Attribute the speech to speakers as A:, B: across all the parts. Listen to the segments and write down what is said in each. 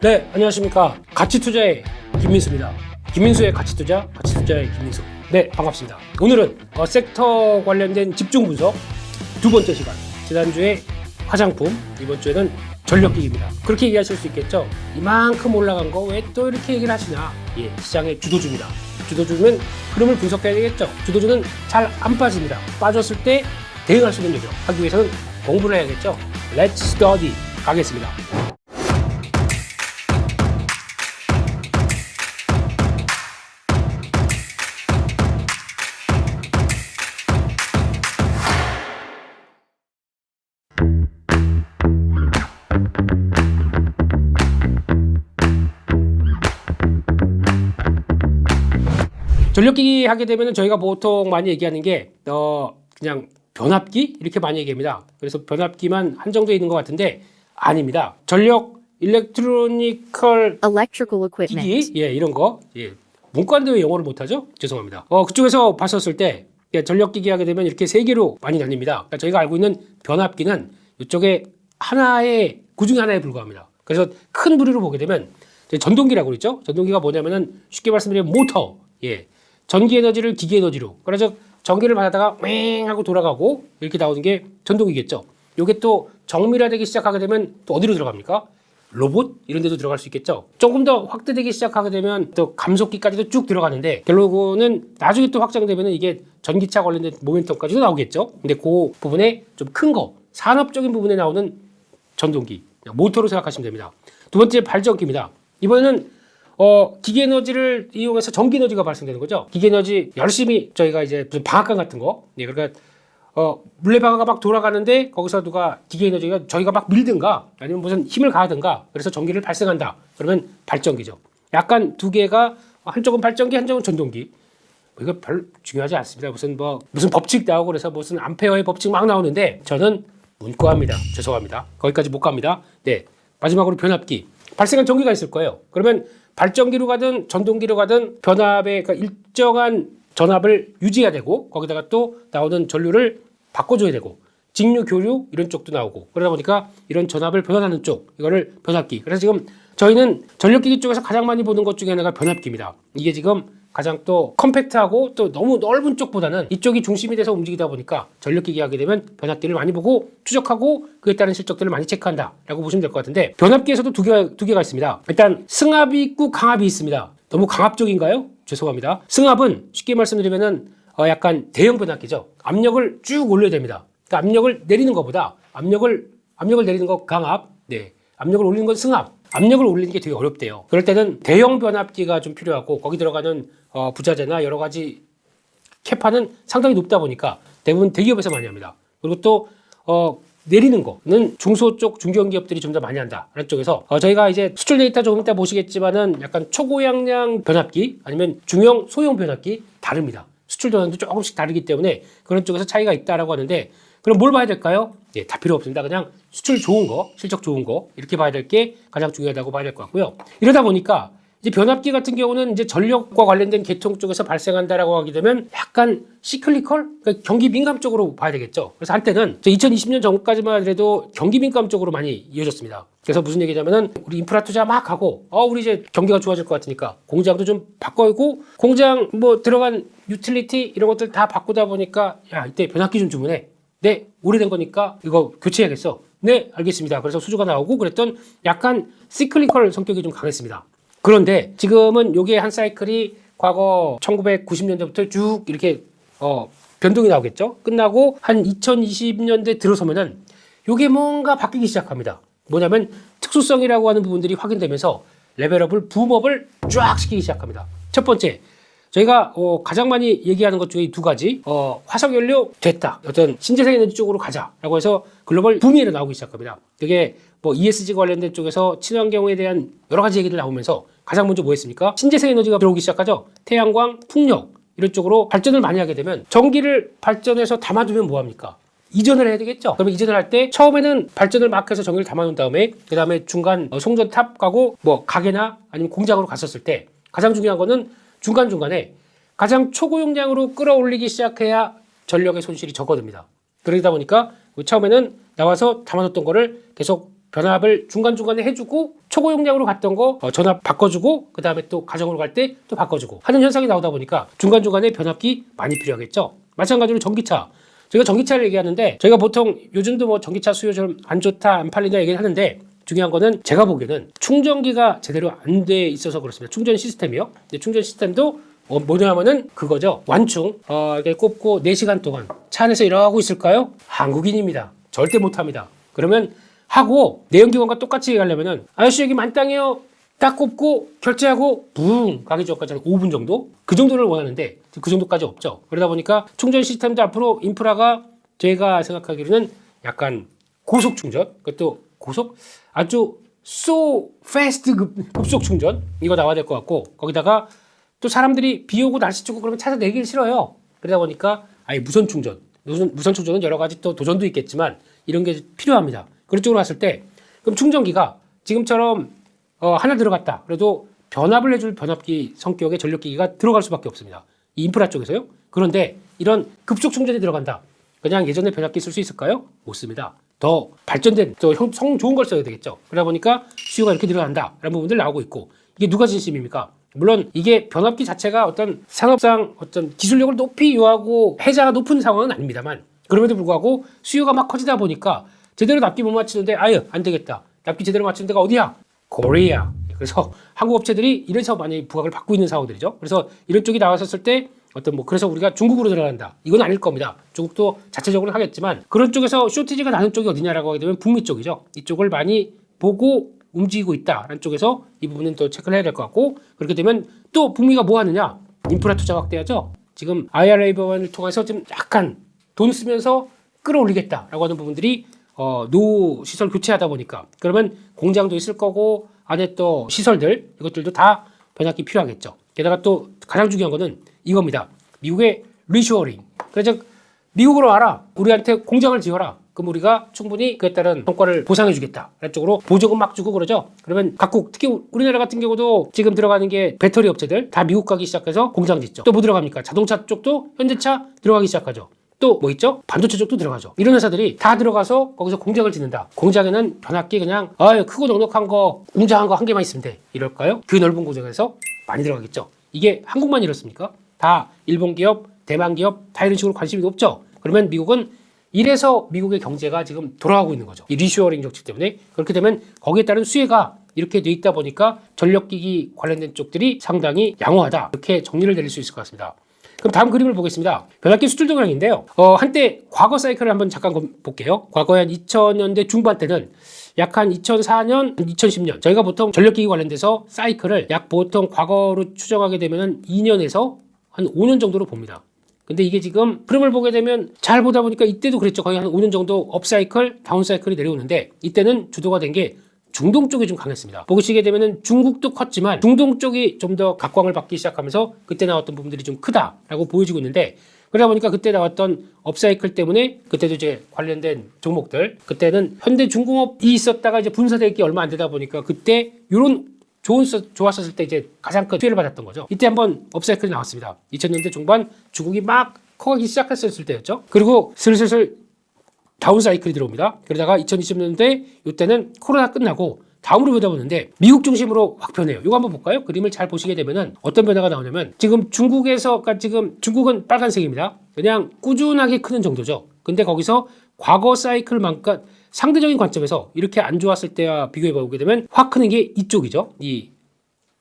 A: 네, 안녕하십니까. 가치투자의 김민수입니다. 김민수의 가치투자, 가치투자의 김민수. 네, 반갑습니다. 오늘은 섹터 관련된 집중 분석 두 번째 시간. 지난주에 화장품, 이번 주에는 전력기기입니다. 그렇게 얘기하실 수 있겠죠. 이만큼 올라간 거 왜 또 이렇게 얘기를 하시나. 예, 시장의 주도주입니다. 주도주면 흐름을 분석해야 되겠죠. 주도주는 잘 안 빠집니다. 빠졌을 때 대응할 수 있는 여력 하기 위해서는 공부를 해야겠죠. Let's study 가겠습니다. 전력기기 하게 되면 저희가 보통 많이 얘기하는 게 그냥 변압기 이렇게 많이 얘기합니다. 그래서 변압기만 한정되어 있는 것 같은데 아닙니다. 전력 일렉트로니컬
B: electrical equipment,
A: 기기 이런 거 문과인데 왜 영어를 못하죠? 죄송합니다. 그쪽에서 봤었을 때 전력기기 하게 되면 이렇게 세 개로 많이 나뉩니다. 그러니까 저희가 알고 있는 변압기는 이쪽에 하나의 그중에 하나에 불과합니다. 그래서 큰 부류로 보게 되면 전동기라고 그랬죠? 전동기가 뭐냐면은 쉽게 말씀드리면 모터, 전기 에너지를 기계 에너지로, 그래서 전기를 받아다가 맹 하고 돌아가고 이렇게 나오는 게 전동기겠죠. 이게 또 정밀화되기 시작하게 되면 또 어디로 들어갑니까? 로봇 이런 데도 들어갈 수 있겠죠. 조금 더 확대되기 시작하게 되면 또 감속기까지도 쭉 들어가는데 결국은 나중에 또 확장되면 이게 전기차 관련된 모멘텀까지도 나오겠죠. 근데 그 부분에 좀 큰 거, 산업적인 부분에 나오는 전동기, 모터로 생각하시면 됩니다. 두 번째 발전기입니다. 이번에는 기계 에너지를 이용해서 전기 에너지가 발생되는 거죠. 기계 에너지 열심히 저희가 이제 무슨 방앗간 같은 거, 그러니까 물레방아가 막 돌아가는데 거기서 누가 기계 에너지가 저희가 막 밀든가 아니면 무슨 힘을 가하든가 그래서 전기를 발생한다. 그러면 발전기죠. 약간 두 개가 한쪽은 발전기, 한쪽은 전동기. 이거 별 중요하지 않습니다. 무슨 법칙 나오고 그래서 무슨 암페어의 법칙 막 나오는데 저는 문과입니다. 죄송합니다. 거기까지 못 갑니다. 네, 마지막으로 변압기. 발생한 전기가 있을 거예요. 그러면 발전기로 가든 전동기로 가든 변압의 그러니까 일정한 전압을 유지해야 되고 거기다가 또 나오는 전류를 바꿔줘야 되고 직류, 교류 이런 쪽도 나오고 그러다 보니까 이런 전압을 변환하는 쪽 이거를 변압기. 그래서 지금 저희는 전력기기 쪽에서 가장 많이 보는 것 중에 하나가 변압기입니다. 이게 지금 가장 또 컴팩트하고 또 너무 넓은 쪽보다는 이쪽이 중심이 돼서 움직이다 보니까 전력기기 하게 되면 변압기를 많이 보고 추적하고 그에 따른 실적들을 많이 체크한다라고 보시면 될 것 같은데 변압기에서도 두 개가 있습니다. 일단 승합이 있고 강압이 있습니다. 너무 강압적인가요? 죄송합니다. 승합은 쉽게 말씀드리면은 약간 대형 변압기죠. 압력을 쭉 올려야 됩니다. 그러니까 압력을 내리는 것보다 압력을 내리는 거 강압, 압력을 올리는 건 승합. 압력을 올리는 게 되게 어렵대요. 그럴 때는 대형 변압기가 좀 필요하고 거기 들어가는 부자재나 여러 가지 캐파는 상당히 높다 보니까 대부분 대기업에서 많이 합니다. 그리고 또 내리는 거는 중소 쪽 중견기업들이 좀 더 많이 한다라는 쪽에서 저희가 이제 수출 데이터 조금 이따 보시겠지만은 약간 초고양량 변압기 아니면 중형 소형 변압기 다릅니다. 수출 전환도 조금씩 다르기 때문에 그런 쪽에서 차이가 있다라고 하는데 그럼 뭘 봐야 될까요? 다 필요 없습니다. 그냥 수출 좋은 거, 실적 좋은 거 이렇게 봐야 될 게 가장 중요하다고 봐야 될 것 같고요. 이러다 보니까 이제 변압기 같은 경우는 이제 전력과 관련된 계통 쪽에서 발생한다라고 하게 되면 약간 시클리컬, 그러니까 경기 민감 쪽으로 봐야 되겠죠. 그래서 한때는 2020년 전까지만 해도 경기 민감 쪽으로 많이 이어졌습니다. 그래서 무슨 얘기냐면은 우리 인프라 투자 막 하고 우리 이제 경기가 좋아질 것 같으니까 공장도 좀 바꿔고 공장 뭐 들어간 유틸리티 이런 것들 다 바꾸다 보니까 야 이때 변압기 좀 주문해. 네, 오래된 거니까 이거 교체해야겠어. 네, 알겠습니다. 그래서 수주가 나오고 그랬던 약간 시클리컬 성격이 좀 강했습니다. 그런데 지금은 요게 한 사이클이 과거 1990년대부터 쭉 이렇게 변동이 나오겠죠. 끝나고 한 2020년대 들어서면은 요게 뭔가 바뀌기 시작합니다. 뭐냐면 특수성이라고 하는 부분들이 확인되면서 레벨업을 붐업을 쫙 시키기 시작합니다. 첫 번째, 저희가 가장 많이 얘기하는 것 중에 두 가지 화석연료 됐다. 어떤 신재생 에너지 쪽으로 가자라고 해서 글로벌 붐이 나오기 시작합니다. 그게 뭐 ESG 관련된 쪽에서 친환경에 대한 여러 가지 얘기들 나오면서 가장 먼저 뭐 했습니까? 신재생 에너지가 들어오기 시작하죠. 태양광, 풍력 이런 쪽으로 발전을 많이 하게 되면 전기를 발전해서 담아두면 뭐합니까? 이전을 해야 되겠죠. 그러면 이전을 할 때 처음에는 발전을 막 해서 전기를 담아놓은 다음에 그 다음에 중간 송전탑 가고 뭐 가게나 아니면 공장으로 갔었을 때 가장 중요한 거는 중간중간에 가장 초고용량으로 끌어올리기 시작해야 전력의 손실이 적어듭니다. 그러다 보니까 처음에는 나와서 담아뒀던 거를 계속 변압을 중간중간에 해주고 초고용량으로 갔던 거 전압 바꿔주고 그 다음에 또 가정으로 갈 때 또 바꿔주고 하는 현상이 나오다 보니까 중간중간에 변압기 많이 필요하겠죠. 마찬가지로 전기차. 저희가 전기차를 얘기하는데 저희가 보통 요즘도 뭐 전기차 수요 좀 안 좋다 안 팔린다 얘기를 하는데 중요한 거는 제가 보기에는 충전기가 제대로 안 돼 있어서 그렇습니다. 충전 시스템이요. 근데 충전 시스템도 뭐냐면은 그거죠. 완충 이렇게 꼽고 4시간 동안 차 안에서 일하고 있을까요? 한국인입니다. 절대 못합니다. 그러면 하고 내연기관과 똑같이 가려면은 아저씨 여기 만땅이요. 딱 꼽고 결제하고 붕 가기 전까지 한 5분 정도? 그 정도를 원하는데 그 정도까지 없죠. 그러다 보니까 충전 시스템도 앞으로 인프라가 제가 생각하기로는 약간 고속 충전, 그것도 고속 아주 so fast 급속 충전 이거 나와야 될 것 같고 거기다가 또 사람들이 비 오고 날씨 춥고 그러면 차에서 내리기 싫어요. 그러다 보니까 아예 무선 충전, 무선 충전은 여러 가지 또 도전도 있겠지만 이런 게 필요합니다. 그런 쪽으로 갔을 때 그럼 충전기가 지금처럼 하나 들어갔다. 그래도 변압을 해줄 변압기 성격의 전력기기가 들어갈 수밖에 없습니다. 이 인프라 쪽에서요. 그런데 이런 급속 충전이 들어간다. 그냥 예전에 변압기 쓸 수 있을까요? 못 씁니다. 더 발전된, 더 성 좋은 걸 써야 되겠죠. 그러다 보니까 수요가 이렇게 늘어난다. 라는 부분들 나오고 있고 이게 누가 진심입니까? 물론 이게 변압기 자체가 어떤 산업상 어떤 기술력을 높이 요하고 해자가 높은 상황은 아닙니다만 그럼에도 불구하고 수요가 막 커지다 보니까 제대로 납기 못 맞추는데 아유 안 되겠다. 납기 제대로 맞추는 데가 어디야? 코리아. 그래서 한국 업체들이 이래서 많이 부각을 받고 있는 상황들이죠. 그래서 이런 쪽이 나왔었을 때 어떤 뭐 그래서 우리가 중국으로 들어간다. 이건 아닐 겁니다. 중국도 자체적으로 하겠지만 그런 쪽에서 쇼티지가 나는 쪽이 어디냐라고 하게 되면 북미 쪽이죠. 이쪽을 많이 보고 움직이고 있다라는 쪽에서 이 부분은 또 체크를 해야 될 것 같고 그렇게 되면 또 북미가 뭐 하느냐? 인프라 투자 확대하죠. 지금 IRA 법안을 통해서 좀 약간 돈 쓰면서 끌어올리겠다라고 하는 부분들이 노후 시설 교체하다 보니까 그러면 공장도 있을 거고 안에 또 시설들 이것들도 다 변압기 필요하겠죠. 게다가 또 가장 중요한 거는 이겁니다. 미국의 리쇼어링. 그래서 미국으로 와라. 우리한테 공장을 지어라. 그럼 우리가 충분히 그에 따른 성과를 보상해 주겠다. 이런 쪽으로 보조금 막 주고 그러죠. 그러면 각국 특히 우리나라 같은 경우도 지금 들어가는 게 배터리 업체들 다 미국 가기 시작해서 공장 짓죠. 또 뭐 들어갑니까? 자동차 쪽도 현대차 들어가기 시작하죠. 또 뭐 있죠? 반도체 쪽도 들어가죠. 이런 회사들이 다 들어가서 거기서 공장을 짓는다. 공장에는 변압기 그냥 크고 넉넉한 거 웅장한 거 한 개만 있으면 돼. 이럴까요? 그 넓은 공장에서 많이 들어가겠죠. 이게 한국만 이렇습니까? 다 일본 기업, 대만 기업 다 이런 식으로 관심이 높죠. 그러면 미국은 이래서 미국의 경제가 지금 돌아가고 있는 거죠. 이 리쇼어링 정책 때문에. 그렇게 되면 거기에 따른 수혜가 이렇게 돼 있다 보니까 전력기기 관련된 쪽들이 상당히 양호하다. 이렇게 정리를 내릴 수 있을 것 같습니다. 그럼 다음 그림을 보겠습니다. 변압기 수출 동향인데요. 한때 과거 사이클을 한번 잠깐 볼게요. 과거에 한 2000년대 중반 때는 약 한 2004년, 2010년 저희가 보통 전력기기 관련돼서 사이클을 약 보통 과거로 추정하게 되면 2년에서 한 5년 정도로 봅니다. 근데 이게 지금 흐름을 보게 되면 잘 보다 보니까 이때도 그랬죠. 거의 한 5년 정도 업사이클, 다운사이클이 내려오는데 이때는 주도가 된 게 중동 쪽이 좀 강했습니다. 보시게 되면은 중국도 컸지만 중동 쪽이 좀 더 각광을 받기 시작하면서 그때 나왔던 부분들이 좀 크다라고 보여지고 있는데 그러다 보니까 그때 나왔던 업사이클 때문에 그때도 이제 관련된 종목들 그때는 현대중공업이 있었다가 이제 분사될 게 얼마 안 되다 보니까 그때 이런 좋았었을 때 이제 가장 큰 수혜를 받았던 거죠. 이때 한번 업사이클이 나왔습니다. 2000년대 중반 중국이 막 커가기 시작했을 때였죠. 그리고 슬슬 다운사이클이 들어옵니다. 그러다가 2020년대 이때는 코로나 끝나고 다음으로 보다 보는데 미국 중심으로 확 변해요. 이거 한번 볼까요? 그림을 잘 보시게 되면은 어떤 변화가 나오냐면 지금 중국에서 그러니까 지금 중국은 빨간색입니다. 그냥 꾸준하게 크는 정도죠. 근데 거기서 과거 사이클만큼 상대적인 관점에서 이렇게 안 좋았을 때와 비교해 보게 되면 확 크는 게 이쪽이죠. 이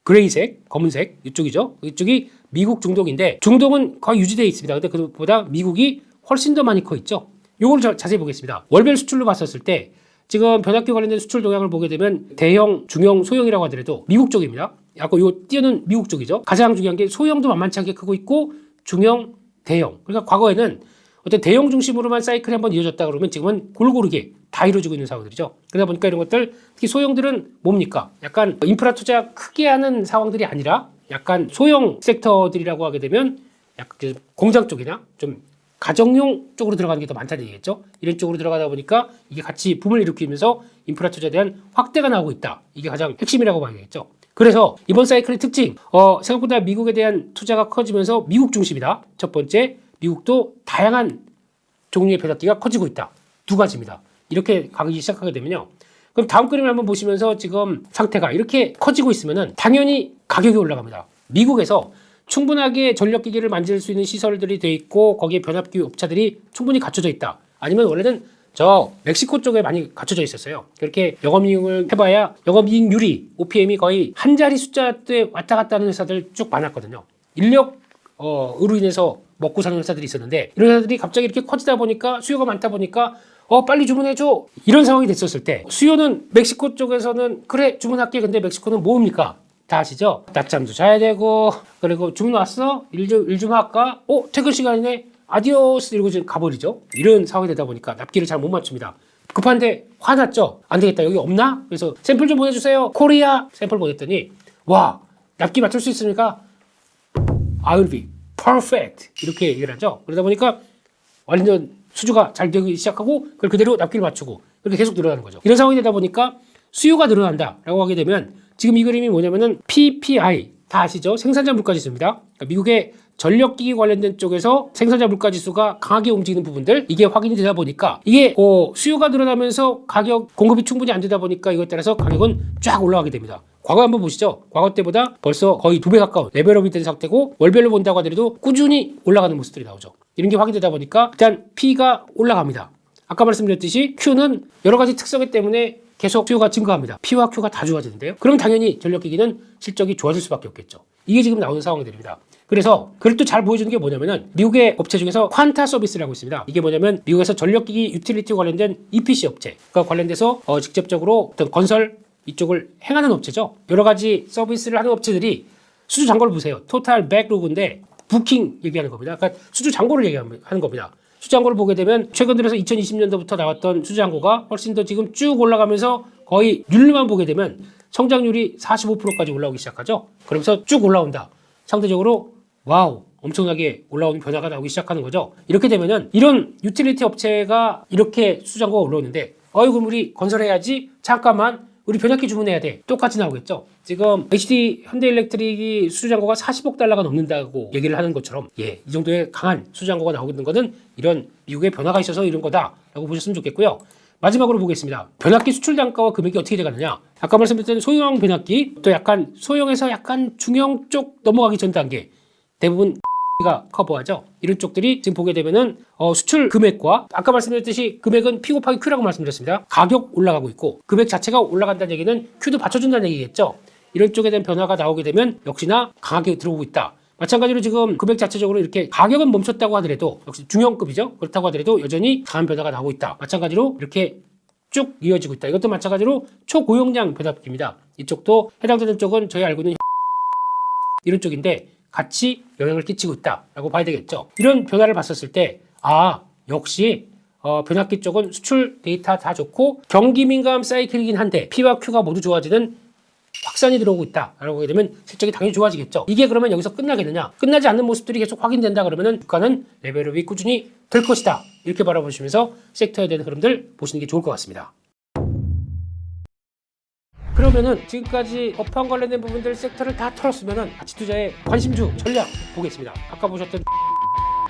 A: 그레이색, 검은색 이쪽이죠. 이쪽이 미국 중동인데 중동은 거의 유지되어 있습니다. 근데 그보다 미국이 훨씬 더 많이 커 있죠. 이걸 자세히 보겠습니다. 월별 수출로 봤었을 때 지금 변압기 관련된 수출 동향을 보게 되면 대형, 중형, 소형이라고 하더라도 미국 쪽입니다. 아까 요 띄어는 미국 쪽이죠. 가장 중요한 게 소형도 만만치 않게 크고 있고 중형, 대형. 그러니까 과거에는 어떤 대형 중심으로만 사이클이 한번 이어졌다 그러면 지금은 골고루게 다 이루어지고 있는 상황들이죠. 그러다 보니까 이런 것들 특히 소형들은 뭡니까? 약간 인프라 투자 크게 하는 상황들이 아니라 약간 소형 섹터들이라고 하게 되면 약간 공장 쪽이나 좀 가정용 쪽으로 들어가는 게 더 많다는 얘기겠죠. 이런 쪽으로 들어가다 보니까 이게 같이 붐을 일으키면서 인프라 투자에 대한 확대가 나오고 있다. 이게 가장 핵심이라고 봐야겠죠. 그래서 이번 사이클의 특징, 생각보다 미국에 대한 투자가 커지면서 미국 중심이다. 첫 번째, 미국도 다양한 종류의 변압기가 커지고 있다. 두 가지입니다. 이렇게 가기 시작하게 되면요. 그럼 다음 그림을 한번 보시면서 지금 상태가 이렇게 커지고 있으면은 당연히 가격이 올라갑니다. 미국에서 충분하게 전력기기를 만질 수 있는 시설들이 돼 있고 거기에 변압기 업체들이 충분히 갖춰져 있다. 아니면 원래는 저 멕시코 쪽에 많이 갖춰져 있었어요. 그렇게 영업이익을 해봐야 영업이익률이 OPM이 거의 한 자리 숫자대 왔다 갔다 하는 회사들 쭉 많았거든요. 인력 으로 인해서 먹고 사는 회사들이 있었는데 이런 회사들이 갑자기 이렇게 커지다 보니까 수요가 많다 보니까 빨리 주문해줘 이런 상황이 됐었을 때 수요는 멕시코 쪽에서는 그래 주문할게. 근데 멕시코는 뭡니까? 다 아시죠? 낮잠도 자야 되고 그리고 주문 왔어? 일 좀 할까? 퇴근 시간이네? 아디오스 이러고 지금 가버리죠. 이런 상황이 되다 보니까 납기를 잘 못 맞춥니다. 급한데 화났죠? 안 되겠다. 여기 없나? 그래서 샘플 좀 보내주세요. 코리아 샘플 보냈더니 와 납기 맞출 수 있으니까 I will be perfect 이렇게 얘기를 하죠. 그러다 보니까 완전 수주가 잘 되기 시작하고 그걸 그대로 납기를 맞추고 이렇게 계속 늘어나는 거죠. 이런 상황이 되다 보니까 수요가 늘어난다라고 하게 되면 지금 이 그림이 뭐냐면은 PPI 다 아시죠? 생산자 물가지수입니다. 그러니까 미국의 전력기기 관련된 쪽에서 생산자 물가지수가 강하게 움직이는 부분들 이게 확인이 되다 보니까 이게 수요가 늘어나면서 가격 공급이 충분히 안 되다 보니까 이거에 따라서 가격은 쫙 올라가게 됩니다. 과거 한번 보시죠. 과거 때보다 벌써 거의 2배 가까운 레벨업이 된 상태고 월별로 본다고 하더라도 꾸준히 올라가는 모습들이 나오죠. 이런 게 확인되다 보니까 일단 P가 올라갑니다. 아까 말씀드렸듯이 Q는 여러 가지 특성이 때문에 계속 수요가 증가합니다. P와 Q가 다 좋아지는데요. 그럼 당연히 전력기기는 실적이 좋아질 수밖에 없겠죠. 이게 지금 나오는 상황들입니다. 그래서 그걸 또 잘 보여주는 게 뭐냐면은 미국의 업체 중에서 퀀타 서비스라고 있습니다. 이게 뭐냐면 미국에서 전력기기 유틸리티 관련된 EPC 업체가 관련돼서 직접적으로 어떤 건설 이쪽을 행하는 업체죠. 여러 가지 서비스를 하는 업체들이 수주 잔고를 보세요. 토탈 백로그인데 부킹 얘기하는 겁니다. 그러니까 수주 잔고를 얘기하는 겁니다. 수주 잔고를 보게 되면 최근 들어서 2020년도부터 나왔던 수주 잔고가 훨씬 더 지금 쭉 올라가면서 거의 율만 보게 되면 성장률이 45%까지 올라오기 시작하죠. 그러면서 쭉 올라온다. 상대적으로 와우 엄청나게 올라오는 변화가 나오기 시작하는 거죠. 이렇게 되면은 이런 유틸리티 업체가 이렇게 수주 잔고가 올라오는데 그럼 우리 건설해야지. 잠깐만. 우리 변압기 주문해야 돼. 똑같이 나오겠죠. 지금 HD 현대일렉트릭이 수주잔고가 40억 달러가 넘는다고 얘기를 하는 것처럼 이 정도의 강한 수주잔고가 나오는 것은 이런 미국의 변화가 있어서 이런 거다라고 보셨으면 좋겠고요. 마지막으로 보겠습니다. 변압기 수출 단가와 금액이 어떻게 돼가느냐. 아까 말씀드렸던 소형 변압기 또 약간 소형에서 약간 중형 쪽 넘어가기 전 단계 대부분 가 커버하죠. 이런 쪽들이 지금 보게 되면은 수출 금액과 아까 말씀드렸듯이 금액은 P 곱하기 Q라고 말씀드렸습니다. 가격 올라가고 있고 금액 자체가 올라간다는 얘기는 Q도 받쳐준다는 얘기겠죠. 이런 쪽에 대한 변화가 나오게 되면 역시나 강하게 들어오고 있다. 마찬가지로 지금 금액 자체적으로 이렇게 가격은 멈췄다고 하더라도 역시 중형급이죠. 그렇다고 하더라도 여전히 강한 변화가 나오고 있다. 마찬가지로 이렇게 쭉 이어지고 있다. 이것도 마찬가지로 초고용량 변압기입니다. 이쪽도 해당되는 쪽은 저희 알고 있는 이런 쪽인데 같이 영향을 끼치고 있다라고 봐야 되겠죠. 이런 변화를 봤었을 때 역시 변압기 쪽은 수출 데이터 다 좋고 경기 민감 사이클이긴 한데 P와 Q가 모두 좋아지는 확산이 들어오고 있다라고 하게 되면 실적이 당연히 좋아지겠죠. 이게 그러면 여기서 끝나겠느냐? 끝나지 않는 모습들이 계속 확인된다 그러면은 주가는 레벨업이 꾸준히 될 것이다. 이렇게 바라보시면서 섹터에 대한 흐름들 보시는 게 좋을 것 같습니다. 그러면은 지금까지 업황 관련된 부분들 섹터를 다 털었으면은 가치 투자의 관심주 전략 보겠습니다. 아까 보셨던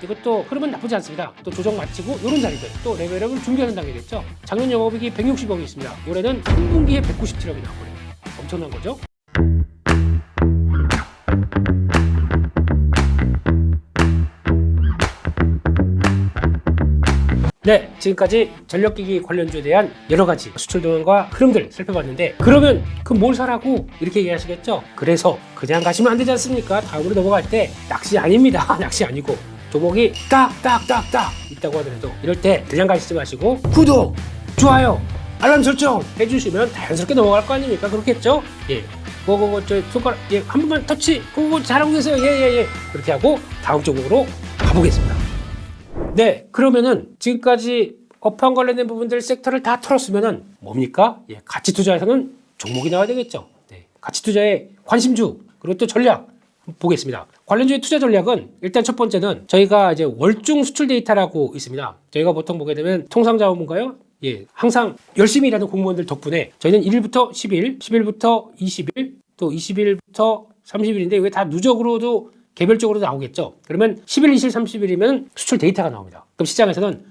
A: 이것도 흐름은 나쁘지 않습니다. 또 조정 마치고 이런 자리들 또 레벨업을 준비하는 단계겠죠. 작년 영업이익이 160억이 있습니다. 올해는 3분기에 197억이 나와버려요. 엄청난 거죠. 네, 지금까지 전력기기 관련주에 대한 여러 가지 수출 동향과 흐름들 살펴봤는데 그러면 그럼 뭘 사라고 이렇게 얘기하시겠죠? 그래서 그냥 가시면 안 되지 않습니까? 다음으로 넘어갈 때 낚시 아닙니다. 낚시 아니고 종목이 딱딱딱딱 있다고 하더라도 이럴 때 그냥 가시지 마시고 구독, 좋아요, 알람 설정 해주시면 자연스럽게 넘어갈 거 아닙니까? 그렇겠죠? 저 손가락 한 번만 터치 그거 잘하고 계세요. 그렇게 하고 다음 종목으로 가보겠습니다. 네, 그러면은 지금까지 업황 관련된 부분들 섹터를 다 털었으면은 뭡니까? 가치 투자에서는 종목이 나와야 되겠죠. 네, 가치 투자의 관심주 그리고 또 전략 보겠습니다. 관련주의 투자 전략은 일단 첫 번째는 저희가 이제 월중 수출 데이터라고 있습니다. 저희가 보통 보게 되면 통상자원인가요? 항상 열심히 일하는 공무원들 덕분에 저희는 1일부터 10일, 10일부터 20일, 또 20일부터 30일인데 이게 다 누적으로도 개별적으로 나오겠죠. 그러면 10일, 20일, 30일이면 수출 데이터가 나옵니다. 그럼 시장에서는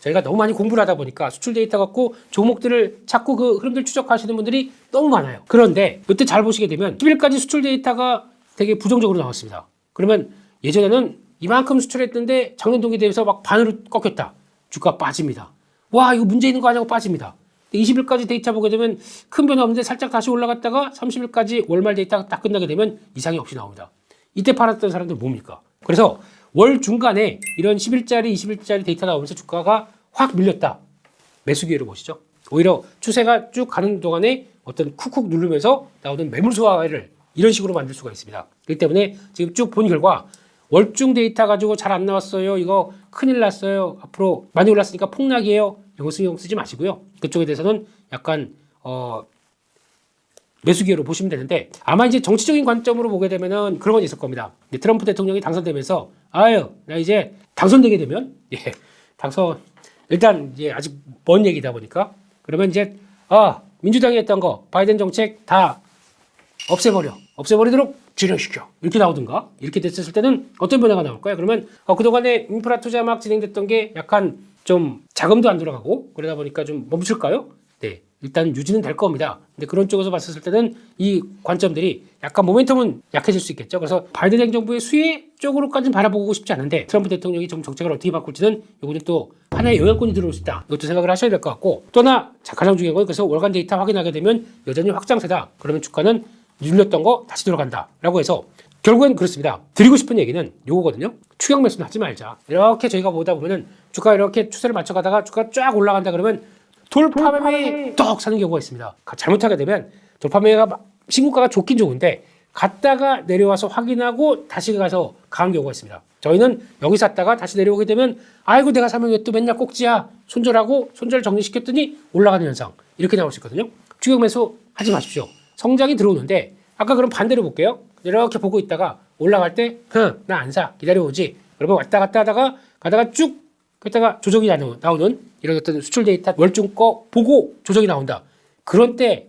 A: 저희가 너무 많이 공부를 하다 보니까 수출 데이터 갖고 종목들을 찾고 그 흐름들 추적하시는 분들이 너무 많아요. 그런데 이때 잘 보시게 되면 10일까지 수출 데이터가 되게 부정적으로 나왔습니다. 그러면 예전에는 이만큼 수출했는데 작년 동기에 대해서 막 반으로 꺾였다. 주가 빠집니다. 와, 이거 문제 있는 거 아니냐고 빠집니다. 20일까지 데이터 보게 되면 큰 변화 없는데 살짝 다시 올라갔다가 30일까지 월말 데이터가 딱 끝나게 되면 이상이 없이 나옵니다. 이때 팔았던 사람들 뭡니까? 그래서 월 중간에 이런 10일짜리, 20일짜리 데이터 나오면서 주가가 확 밀렸다. 매수 기회로 보시죠. 오히려 추세가 쭉 가는 동안에 어떤 쿡쿡 누르면서 나오는 매물 소화를 이런 식으로 만들 수가 있습니다. 그렇기 때문에 지금 쭉 본 결과 월중 데이터 가지고 잘 안 나왔어요. 이거 큰일 났어요. 앞으로 많이 올랐으니까 폭락이에요. 이런 거 신경 쓰지 마시고요. 그쪽에 대해서는 약간 매수 기회로 보시면 되는데 아마 이제 정치적인 관점으로 보게 되면은 그런 건 있을 겁니다. 트럼프 대통령이 당선되면서 아유, 나 이제 당선되게 되면 당선 일단 이제 아직 먼 얘기다 보니까 그러면 이제 민주당이 했던 거 바이든 정책 다 없애버리도록 진행시켜 이렇게 나오든가 이렇게 됐을 때는 어떤 변화가 나올까요? 그러면 그동안에 인프라 투자 막 진행됐던 게 약간 좀 자금도 안 돌아가고 그러다 보니까 좀 멈출까요? 네, 일단 유지는 될 겁니다. 근데 그런 쪽에서 봤을 때는 이 관점들이 약간 모멘텀은 약해질 수 있겠죠. 그래서 바이든 행정부의 수혜 쪽으로까지는 바라보고 싶지 않은데 트럼프 대통령이 좀 정책을 어떻게 바꿀지는 이거는 또 하나의 영향권이 들어올 수 있다. 이것도 생각을 하셔야 될 것 같고 또 하나 가장 중요한 건 그래서 월간 데이터 확인하게 되면 여전히 확장세다. 그러면 주가는 눌렸던 거 다시 돌아간다 라고 해서 결국엔 그렇습니다. 드리고 싶은 얘기는 요거거든요. 추격 매수는 하지 말자. 이렇게 저희가 보다 보면은 주가 이렇게 추세를 맞춰가다가 주가 쫙 올라간다 그러면 돌파매매 떡 사는 경우가 있습니다. 잘못하게 되면 돌파매매가 신고가가 좋긴 좋은데 갔다가 내려와서 확인하고 다시 가서 강한 경우가 있습니다. 저희는 여기 샀다가 다시 내려오게 되면 아이고 내가 사면 왜 또 맨날 꼭지야 손절하고 손절 정리시켰더니 올라가는 현상 이렇게 나올 수 있거든요. 추격 매수 하지 마십시오. 성장이 들어오는데 아까 그럼 반대로 볼게요. 이렇게 보고 있다가 올라갈 때 나 안 사 기다려오지. 그러면 왔다 갔다 하다가 가다가 쭉 그랬다가 조정이 나오는 이런 어떤 수출 데이터 월중 거 보고 조정이 나온다. 그런 때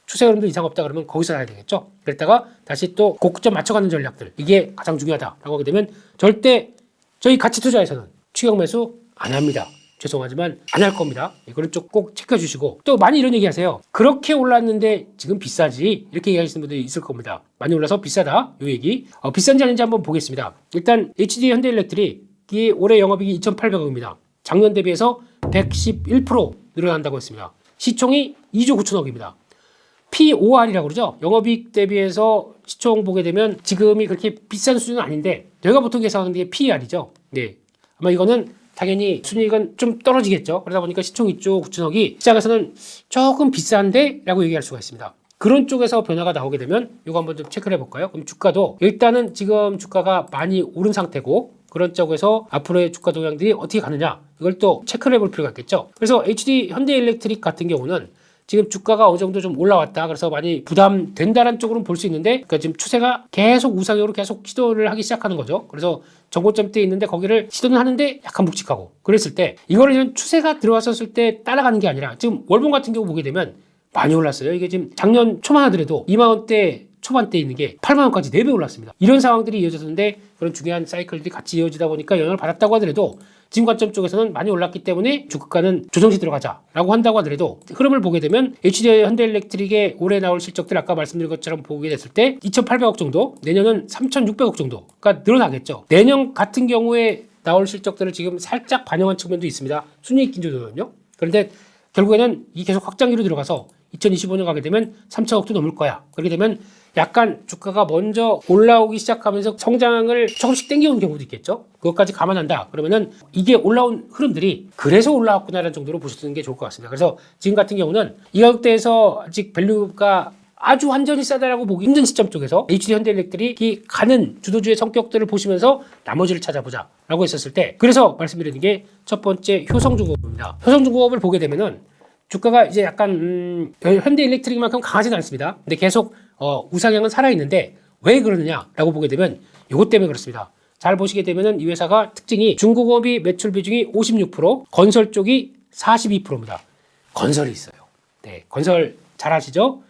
A: 추세 흐름도 이상 없다 그러면 거기서 사야 되겠죠. 그랬다가 다시 또 고점 맞춰가는 전략들 이게 가장 중요하다라고 하게 되면 절대 저희 가치 투자에서는 추격 매수 안 합니다. 죄송하지만 안 할 겁니다. 이거를 좀 꼭 체크해 주시고 또 많이 이런 얘기 하세요. 그렇게 올랐는데 지금 비싸지 이렇게 얘기하시는 분들이 있을 겁니다. 많이 올라서 비싸다 이 얘기 비싼지 아닌지 한번 보겠습니다. 일단 HD 현대일렉트릭이 올해 영업이익이 2,800억입니다. 작년 대비해서 111% 늘어난다고 했습니다. 시총이 2조 9천억입니다. POR이라고 그러죠. 영업이익 대비해서 시총 보게 되면 지금이 그렇게 비싼 수준은 아닌데 저희가 보통 계산하는 게 PER이죠. 네, 아마 이거는 당연히 순이익은 좀 떨어지겠죠. 그러다 보니까 시총 2조 9천억이 시장에서는 조금 비싼데 라고 얘기할 수가 있습니다. 그런 쪽에서 변화가 나오게 되면 이거 한번 좀 체크를 해볼까요? 그럼 주가도 일단은 지금 주가가 많이 오른 상태고 그런 쪽에서 앞으로의 주가 동향들이 어떻게 가느냐 이걸 또 체크를 해볼 필요가 있겠죠. 그래서 HD 현대일렉트릭 같은 경우는 지금 주가가 어느 정도 좀 올라왔다. 그래서 많이 부담된다는 쪽으로는 볼 수 있는데, 그러니까 지금 추세가 계속 우상향으로 계속 시도를 하기 시작하는 거죠. 그래서 정고점대에 있는데 거기를 시도는 하는데 약간 묵직하고 그랬을 때 이거를 추세가 들어왔었을 때 따라가는 게 아니라 지금 월봉 같은 경우 보게 되면 많이 올랐어요. 이게 지금 작년 초만 하더라도 2만원대 초반대 있는 게 8만원까지 4배 올랐습니다. 이런 상황들이 이어졌는데 그런 중요한 사이클들이 같이 이어지다 보니까 영향을 받았다고 하더라도 지금 관점 쪽에서는 많이 올랐기 때문에 주가는 조정시 들어가자라고 한다고 하더라도 흐름을 보게 되면 HD 현대일렉트릭의 올해 나올 실적들 아까 말씀드린 것처럼 보게 됐을 때 2,800억 정도 내년은 3,600억 정도가 늘어나겠죠. 내년 같은 경우에 나올 실적들을 지금 살짝 반영한 측면도 있습니다. 순이익 기조도는요. 그런데 결국에는 이 계속 확장기로 들어가서 2025년 가게 되면 3천억도 넘을 거야. 그렇게 되면 약간 주가가 먼저 올라오기 시작하면서 성장을 조금씩 땡겨오는 경우도 있겠죠. 그것까지 감안한다. 그러면은 이게 올라온 흐름들이 그래서 올라왔구나라는 정도로 보시는 게 좋을 것 같습니다. 그래서 지금 같은 경우는 이 가격대에서 아직 밸류가 아주 완전히 싸다라고 보기 힘든 시점 쪽에서 HD 현대일렉트릭이 가는 주도주의 성격들을 보시면서 나머지를 찾아보자 라고 했었을 때 그래서 말씀드리는 게 첫 번째 효성중공업입니다. 효성중공업을 보게 되면은 주가가 이제 약간 현대일렉트릭만큼 강하지는 않습니다. 근데 계속 우상향은 살아있는데 왜 그러느냐라고 보게 되면 이것 때문에 그렇습니다. 잘 보시게 되면은 이 회사가 특징이 중공업이 매출 비중이 56%, 건설 쪽이 42%입니다. 건설이 있어요. 네, 건설 잘 아시죠?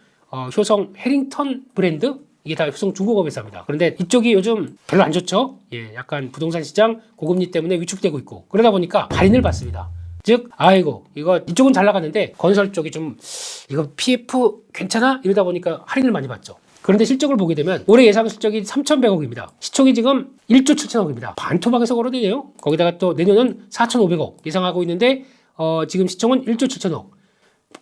A: 효성 해링턴 브랜드 이게 다 효성 중공업 회사입니다. 그런데 이쪽이 요즘 별로 안 좋죠? 예, 약간 부동산 시장 고금리 때문에 위축되고 있고 그러다 보니까 할인을 받습니다. 즉 아이고 이거 이쪽은 잘 나갔는데 건설 쪽이 좀 이거 PF 괜찮아? 이러다 보니까 할인을 많이 받죠. 그런데 실적을 보게 되면 올해 예상 실적이 3,100억입니다. 시총이 지금 1조 7천억입니다. 반토막에서 걸어내네요. 거기다가 또 내년은 4,500억 예상하고 있는데 지금 시총은 1조 7천억.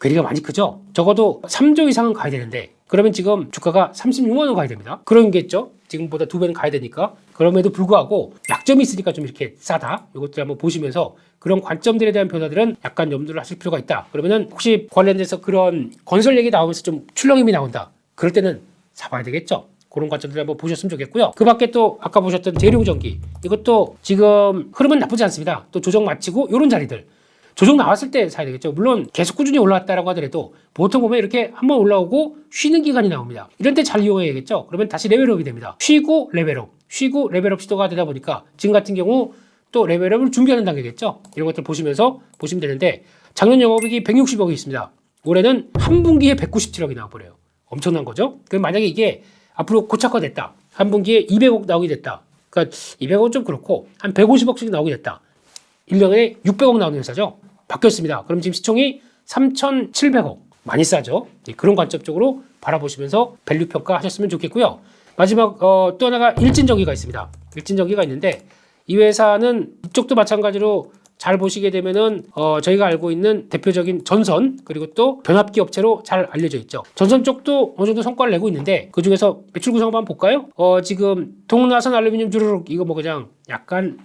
A: 괴리가 많이 크죠. 적어도 3조 이상은 가야 되는데 그러면 지금 주가가 36만 원 가야 됩니다. 그런 게죠. 지금보다 2배는 가야 되니까. 그럼에도 불구하고 약점이 있으니까 좀 이렇게 싸다. 이것들 한번 보시면서 그런 관점들에 대한 변화들은 약간 염두를 하실 필요가 있다. 그러면은 혹시 관련돼서 그런 건설 얘기 나오면서 좀 출렁임이 나온다. 그럴 때는 사봐야 되겠죠. 그런 관점들 한번 보셨으면 좋겠고요. 그 밖에 또 아까 보셨던 대룡전기 이것도 지금 흐름은 나쁘지 않습니다. 또 조정 마치고 이런 자리들 조정 나왔을 때 사야 되겠죠. 물론 계속 꾸준히 올라왔다라고 하더라도 보통 보면 이렇게 한번 올라오고 쉬는 기간이 나옵니다. 이런 때 잘 이용해야겠죠. 그러면 다시 레벨업이 됩니다. 쉬고 레벨업, 쉬고 레벨업 시도가 되다 보니까 지금 같은 경우 또 레벨업을 준비하는 단계겠죠. 이런 것들 보시면서 보시면 되는데 작년 영업이익이 160억이 있습니다. 올해는 한 분기에 197억이 나와버려요. 엄청난 거죠. 그럼 만약에 이게 앞으로 고착화됐다. 한 분기에 200억 나오게 됐다. 그러니까 200억은 좀 그렇고 한 150억씩 나오게 됐다. 1년에 600억 나오는 회사죠. 바뀌었습니다. 그럼 지금 시총이 3,700억. 많이 싸죠. 그런 관점적으로 바라보시면서 밸류 평가하셨으면 좋겠고요. 마지막 또 하나가 일진전기가 있습니다. 일진전기가 있는데 이 회사는 이쪽도 마찬가지로 잘 보시게 되면은 저희가 알고 있는 대표적인 전선 그리고 또 변압기 업체로 잘 알려져 있죠. 전선 쪽도 어느 정도 성과를 내고 있는데 그 중에서 매출 구성 한번 볼까요? 지금 동나선 알루미늄 주르륵 이거 뭐 그냥 약간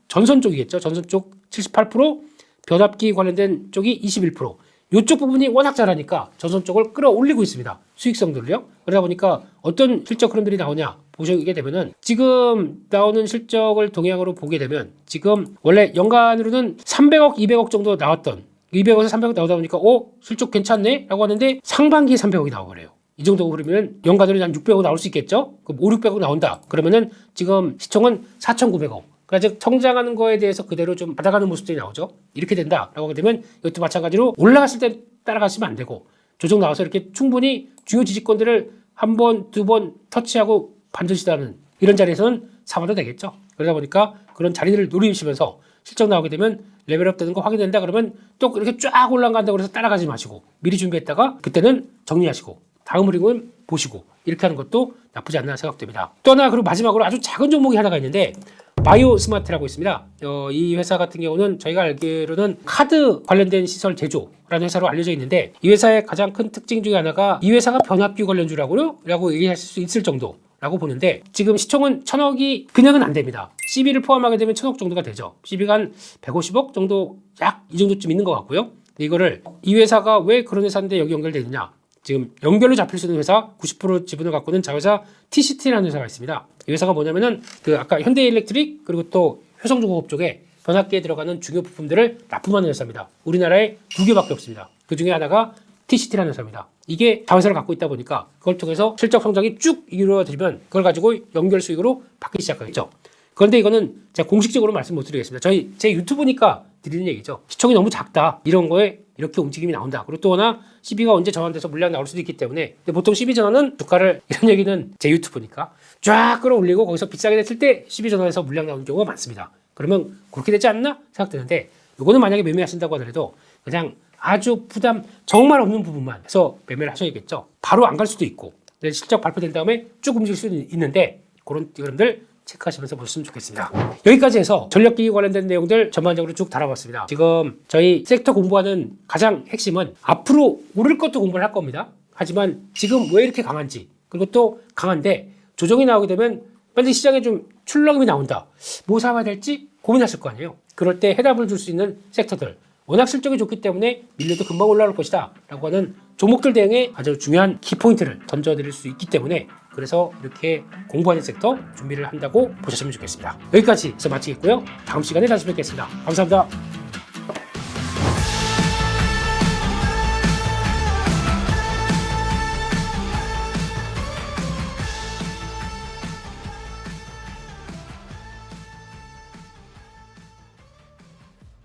A: 전선 쪽이겠죠. 전선 쪽 78%, 변압기 관련된 쪽이 21%. 이쪽 부분이 워낙 잘하니까 전선 쪽을 끌어올리고 있습니다. 수익성들을요. 그러다 보니까 어떤 실적 흐름들이 나오냐 보시게 되면은 지금 나오는 실적을 동향으로 보게 되면 지금 원래 연간으로는 300억, 200억 정도 나왔던 200억에서 300억 나오다 보니까 실적 괜찮네? 라고 하는데 상반기에 300억이 나와버려요. 이 정도 흐르면 연간으로 한 600억 나올 수 있겠죠? 그럼 5, 600억 나온다. 그러면은 지금 시총은 4,900억. 그러니까 즉 성장하는 거에 대해서 그대로 좀 받아가는 모습들이 나오죠. 이렇게 된다라고 하게 되면 이것도 마찬가지로 올라갔을 때 따라가시면 안 되고 조정 나와서 이렇게 충분히 주요 지지권들을 한 번, 두 번 터치하고 반전시다는 이런 자리에서는 사봐도 되겠죠. 그러다 보니까 그런 자리들을 노리시면서 실적 나오게 되면 레벨업 되는 거 확인된다 그러면 또 이렇게 쫙 올라간다고 해서 따라가지 마시고 미리 준비했다가 그때는 정리하시고 다음 흐름은 보시고 이렇게 하는 것도 나쁘지 않나 생각됩니다. 또 하나 그리고 마지막으로 아주 작은 종목이 하나가 있는데 바이오 스마트라고 있습니다. 이 회사 같은 경우는 저희가 알기로는 카드 관련된 시설 제조라는 회사로 알려져 있는데 이 회사의 가장 큰 특징 중에 하나가 이 회사가 변압기 관련주라고 얘기하실 수 있을 정도라고 보는데 지금 시총은 1,000억이 그냥은 안 됩니다. CB를 포함하게 되면 1,000억 정도가 되죠. CB가 한 150억 정도 약 이 정도쯤 있는 것 같고요. 이거를 이 회사가 왜 그런 회사인데 여기 연결되느냐 지금 연결로 잡힐 수 있는 회사 90% 지분을 갖고 있는 자회사 TCT라는 회사가 있습니다. 이 회사가 뭐냐면은 그 아까 현대일렉트릭 그리고 또 효성중공업 쪽에 변압기에 들어가는 중요 부품들을 납품하는 회사입니다. 우리나라에 2개밖에 없습니다. 그 중에 하나가 TCT라는 회사입니다. 이게 자회사를 갖고 있다 보니까 그걸 통해서 실적 성장이 쭉 이루어지면 그걸 가지고 연결 수익으로 받기 시작하겠죠. 그런데 이거는 제가 공식적으로 말씀 못 드리겠습니다. 제 유튜브니까 드리는 얘기죠. 시총이 너무 작다. 이런 거에 이렇게 움직임이 나온다. 그리고 또 하나 CB가 언제 전환돼서 물량 나올 수도 있기 때문에 근데 보통 CB 전환은 주가를 이런 얘기는 제 유튜브니까 쫙 끌어올리고 거기서 비싸게 됐을 때 CB 전환해서 물량 나오는 경우가 많습니다. 그러면 그렇게 되지 않나 생각되는데 이거는 만약에 매매하신다고 하더라도 그냥 아주 부담 정말 없는 부분만 해서 매매를 하셔야겠죠. 바로 안 갈 수도 있고 실적 발표된 다음에 쭉 움직일 수도 있는데 그런 흐름들 체크하시면서 보셨으면 좋겠습니다. 여기까지 해서 전력기기 관련된 내용들 전반적으로 쭉 다뤄봤습니다. 지금 저희 섹터 공부하는 가장 핵심은 앞으로 오를 것도 공부를 할 겁니다. 하지만 지금 왜 이렇게 강한지 그리고 또 강한데 조정이 나오게 되면 빨리 시장에 좀 출렁임이 나온다. 뭐 사봐야 될지 고민하실 거 아니에요. 그럴 때 해답을 줄 수 있는 섹터들 워낙 실적이 좋기 때문에 밀려도 금방 올라올 것이다 라고 하는 종목들 대응에 아주 중요한 키포인트를 던져드릴 수 있기 때문에 그래서 이렇게 공부하는 섹터 준비를 한다고 보셨으면 좋겠습니다. 여기까지 해서 마치겠고요. 다음 시간에 다시 뵙겠습니다. 감사합니다.